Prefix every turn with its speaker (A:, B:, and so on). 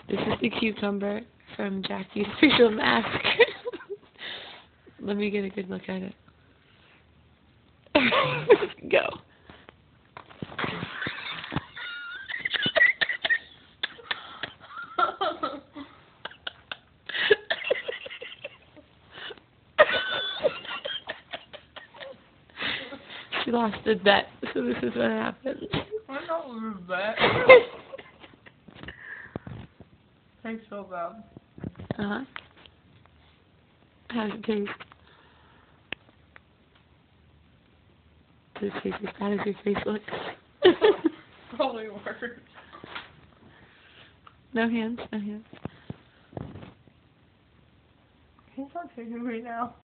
A: This is the cucumber from Jackie's facial mask. Let me get a good look at it. Go. She lost a bet, so this is what happened.
B: I don't lose that. Tastes so bad.
A: Uh-huh. How does it taste? Does it taste as bad as your face looks?
B: Probably worse.
A: No hands, no hands.
B: He's not taking me now.